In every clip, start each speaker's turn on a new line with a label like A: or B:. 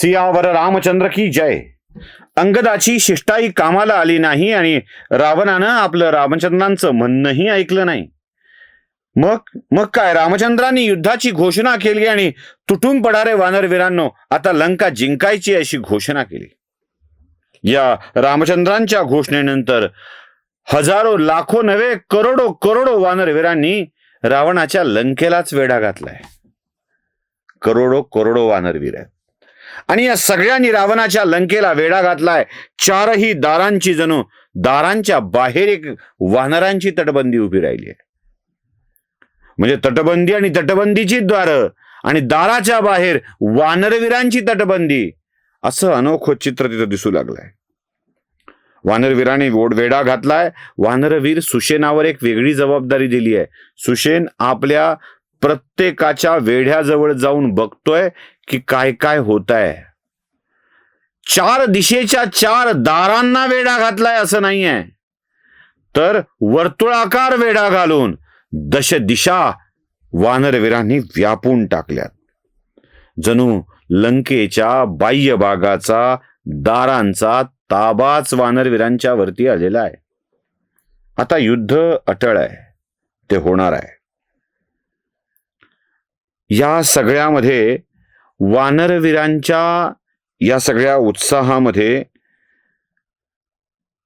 A: सियावर रामचंद्र की जय. अंगदाची शिष्टाई कामाला आली नाही आणि रावणानं आपलं रामचंद्रांचं म्हणणंही ऐकलं नाही. मग काय, रामचंद्रांनी युद्धाची घोषणा केली आणि तुटून पडारे वानरवीरांनो, आता लंका जिंकायची अशी घोषणा केली. या रामचंद्रांच्या घोषणेनंतर हजारो, लाखो नव्हे करोडो करोडो वानरवीरांनी रावणाच्या लंकेलाच वेढा घातलाय. करोडो करोडो वानरवीर आहेत आणि या सगळ्यांनी रावणाच्या लंकेला वेढा घातलाय. चारही दारांची, जणू दारांच्या बाहेर एक वानरांची तटबंदी उभी राहिली आहे. म्हणजे तटबंदी आणि तटबंदीची द्वारं आणि दाराच्या बाहेर वानरवीरांची तटबंदी, असं अनोखं चित्र तिथं दिसू लागलंय. वानरवीरांनी वेढा घातलाय. वानरवीर सुशेनावर एक वेगळी जबाबदारी दिली आहे. सुशेन आपल्या प्रत्येकाच्या वेढ्याजवळ जाऊन बघतोय की काय काय होत आहे. चार दिशेच्या चार दारांना वेढा घातलाय असं नाही आहे, तर वर्तुळाकार वेढा घालून दश दिशा वानरवीरांनी व्यापून टाकल्यात. जणू लंकेच्या बाह्य भागाचा, दारांचा ताबाच वानरवीरांच्या वरती आलेला आहे. आता युद्ध अटळ आहे, ते होणार आहे. या सगळ्यामध्ये वानरवीरांच्या या सगळ्या उत्साहामध्ये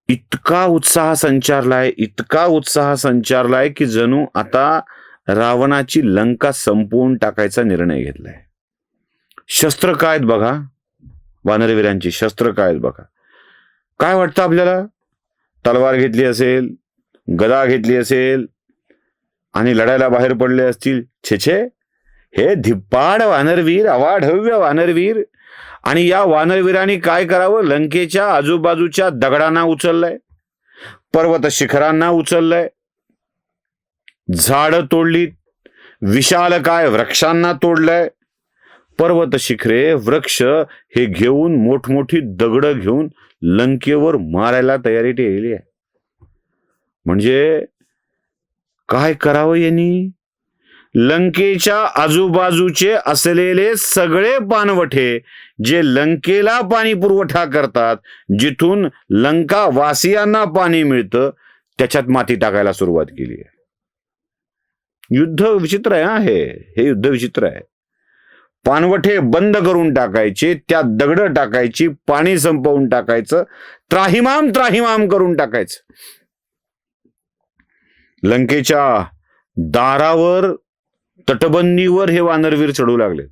A: इतका उत्साह संचारलाय की जणू आता रावणाची लंका संपवून टाकायचा निर्णय घेतलाय. शस्त्र काय आहेत बघा, वानरवीरांची शस्त्र काय आहेत बघा. काय वाटतं आपल्याला? तलवार घेतली असेल, गदा घेतली असेल आणि लढायला बाहेर पडले असतील. छे, हे धिप्पाड वानरवीर, अवाढव्य वानरवीर. आणि या वानरवीरांनी काय करावं? लंकेच्या आजूबाजूच्या दगडांना उचललंय, पर्वत शिखरांना उचललंय, झाडं तोडलीत, विशाल काय वृक्षांना तोडलंय. पर्वत शिखरे, वृक्ष हे घेऊन, मोठमोठी दगडं घेऊन लंकेवर मारायला तयारी ठेवली आहे. म्हणजे काय करावं यांनी? लंकेच्या आजूबाजूचे असलेले सगळे पाणवठे जे लंकेला पाणी पुरवठा करतात, जिथून लंका वासियांना पाणी मिळतं, त्याच्यात माती टाकायला सुरुवात केली आहे. युद्ध विचित्र आहे. हे युद्ध विचित्र आहे. पाणवठे बंद करून टाकायचे, त्यात दगड टाकायची, पाणी संपवून टाकायचं, त्राहिमाम करून टाकायचं. लंकेच्या दारावर, तटबंदीवर हे वानरवीर चढू लागले.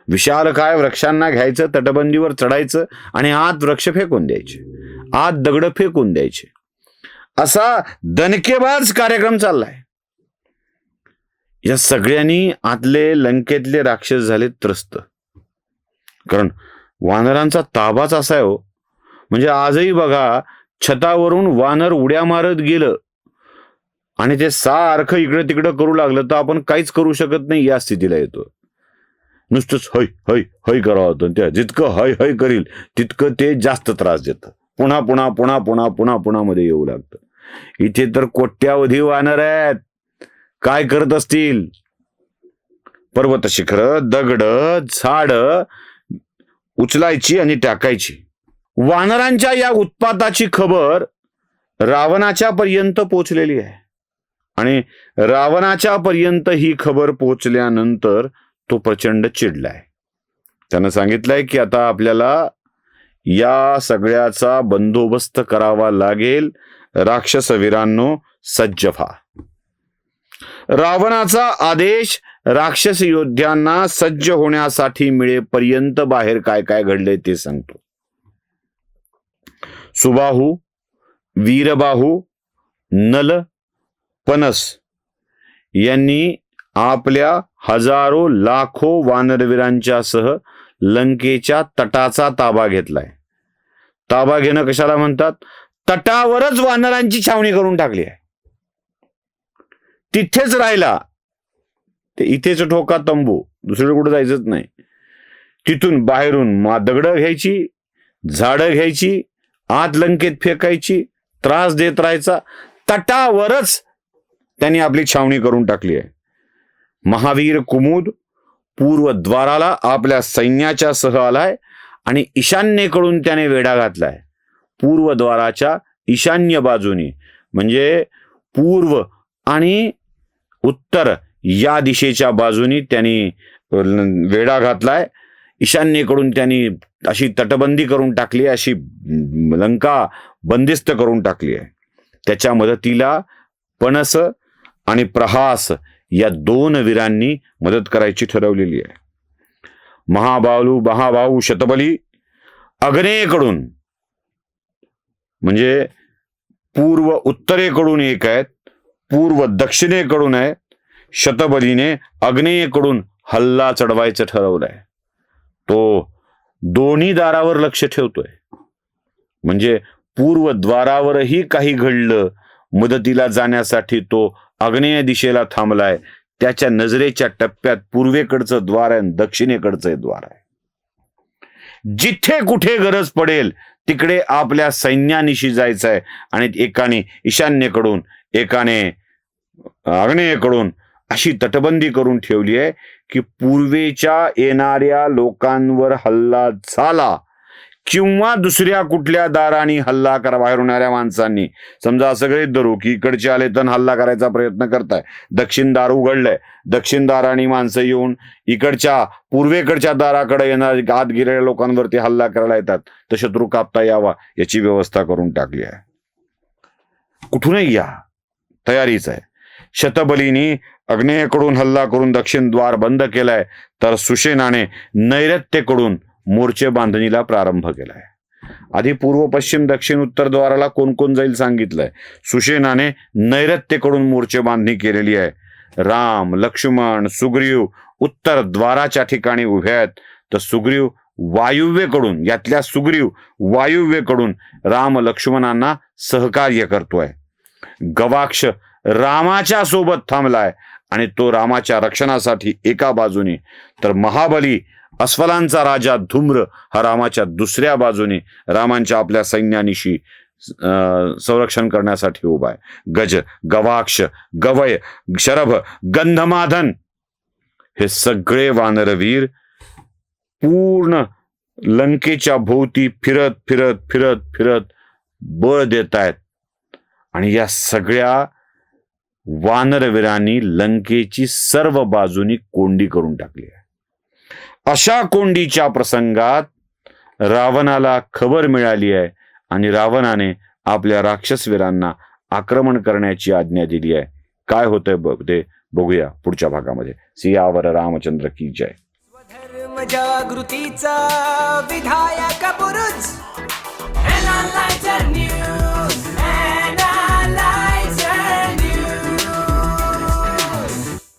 A: विशाल काय वृक्षांना घ्यायचं, तटबंदीवर चढायचं आणि आत वृक्ष फेकून द्यायचे, आत दगड फेकून द्यायचे. असा दणकेबाज कार्यक्रम चाललाय. या सगळ्यांनी आतले लंकेतले राक्षस झाले त्रस्त. कारण वानरांचा ताबाच असा आहे हो. म्हणजे आजही बघा, छतावरून वानर उड्या मारत गेलं आणि ते सारखं इकडे तिकडं करू लागलं तर आपण काहीच करू शकत नाही, या स्थितीला येतो. नुसतंच हय हय हय करावं होतं. त्या जितकं हय हय करील तितकं ते जास्त त्रास देतं. पुन्हा पुन्हा पुन्हा पुन्हा पुन्हा पुन्हा मध्ये येऊ लागतं. इथे तर कोट्यावधी वानर आहेत. काय करत असतील? पर्वत शिखर, दगड, झाड उचलायची आणि टाकायची. वानरांच्या या उत्पाताची खबर रावणाच्या पर्यंत पोहोचलेली आहे आणि रावणाच्या पर्यंत ही खबर पोहोचल्यानंतर तो प्रचंड चिडलाय. त्यानं सांगितलंय की आता आपल्याला या सगळ्याचा बंदोबस्त करावा लागेल. राक्षसवीरांनो, सज्ज व्हा. रावणाचा आदेश राक्षस योद्ध्यांना सज्ज होण्यासाठी मिळेपर्यंत बाहेर काय काय घडले ते सांगतो. सुबाहू, वीरबाहू, नल, पनस यांनी आपल्या हजारो लाखो वानरवीरांच्या सह लंकेच्या तटाचा ताबा घेतलाय. ताबा घेणं कशाला म्हणतात? तटावरच वानरांची छावणी करून टाकली आहे. तिथेच राहिला. ते इथेच ठोका तंबू, दुसरीकडे कुठे जायचंच नाही. तिथून बाहेरून दगडं घ्यायची, झाडं घ्यायची, आत लंकेत फेकायची, त्रास देत राहायचा. तटावरच त्यांनी आपली छावणी करून टाकली आहे. महावीर कुमुद पूर्व द्वाराला आपल्या सैन्याच्या सह आलाय आणि ईशान्येकडून त्याने वेढा घातलाय. पूर्वद्वाराच्या ईशान्य बाजूनी, म्हणजे पूर्व आणि उत्तर या दिशेच्या बाजूनी त्यांनी वेढा घातलाय. ईशान्येकडून त्यांनी अशी तटबंदी करून टाकली, अशी लंका बंदिस्त करून टाकली आहे. त्याच्या मदतीला पणस आणि प्रहास या 2 वीरांनी मदत करायची ठरवलेली आहे. महाभाऊ शतबली आग्नेयेकडून, म्हणजे पूर्व उत्तरेकडून एक आहेत, पूर्व दक्षिणेकडून आहेत. शतबलीने आग्नेयेकडून हल्ला चढवायचं ठरवलंय. तो दोन्ही दारावर लक्ष ठेवतोय, म्हणजे पूर्व द्वारावरही काही घडलं, मदतीला जाण्यासाठी तो आग्नेय दिशेला थांबलाय. त्याच्या नजरेच्या टप्प्यात पूर्वेकडचं द्वार आहे, दक्षिणेकडचं द्वार आहे. जिथे कुठे गरज पडेल तिकडे आपल्या सैन्यानिशी जायचंय आणि एकाने ईशान्येकडून एकाने आग्नेयेकडून अशी तटबंदी करून ठेवली आहे की पूर्वेच्या येणाऱ्या लोकांवर हल्ला झाला किंवा दुसऱ्या कुठल्या दाराने हल्ला करा, बाहेर होणाऱ्या माणसांनी, समजा सगळे धरू की इकडचे आले तर हल्ला करायचा प्रयत्न करताय, दक्षिण दार उघडलंय, दक्षिण दाराने माणसं येऊन इकडच्या पूर्वेकडच्या दाराकडे येणार आत गेलेल्या लोकांवरती हल्ला करायला येतात, तर शत्रू कापता यावा याची व्यवस्था करून टाकली आहे. कुठूनही या, तयारीच आहे. शतबलीनी आग्नेयेकडून हल्ला करून दक्षिण द्वार बंद केलाय, तर सुषेणाने नैऋत्येकडून मोर्चे बांधणीला प्रारंभ केलाय. आधी पूर्व पश्चिम दक्षिण उत्तर द्वाराला कोण कोण जाईल सांगितलंय. सुषेणाने नैऋत्येकडून मोर्चे बांधणी केलेली आहे. राम, लक्ष्मण, सुग्रीव उत्तर द्वाराच्या ठिकाणी उभे आहेत, तर सुग्रीव वायुव्येकडून, यातल्या सुग्रीव वायुव्येकडून राम लक्ष्मणांना सहकार्य करतोय. गवाक्ष रामाच्या सोबत थांबलाय आणि तो रामाच्या रक्षणासाठी एका बाजूने, तर महाबली अस्वलांचा राजा धूम्र हा रामाच्या दुसऱ्या बाजूने रामांच्या आपल्या सैन्यानिशी संरक्षण करण्यासाठी उभा आहे. गज, गवाक्ष, गवय, शरभ, गंधमादन हे सगळे वानरवीर पूर्ण लंकेच्या भोवती फिरत फिरत फिरत फिरत बळ देत आहेत. आणि या सगळ्या वानरवीरांनी लंकेची सर्व बाजूनी कोंडी करून टाकली आहे. अशा कोंडीच्या प्रसंगात रावणाला खबर मिळाली आहे आणि रावणाने आपल्या राक्षसवीरांना आक्रमण करण्याची आज्ञा दिली आहे. काय होतंय ते बघूया पुढच्या भागामध्ये. सियावर रामचंद्र की जय.
B: स्वधर्म जागृतीचा विधायक पुरुष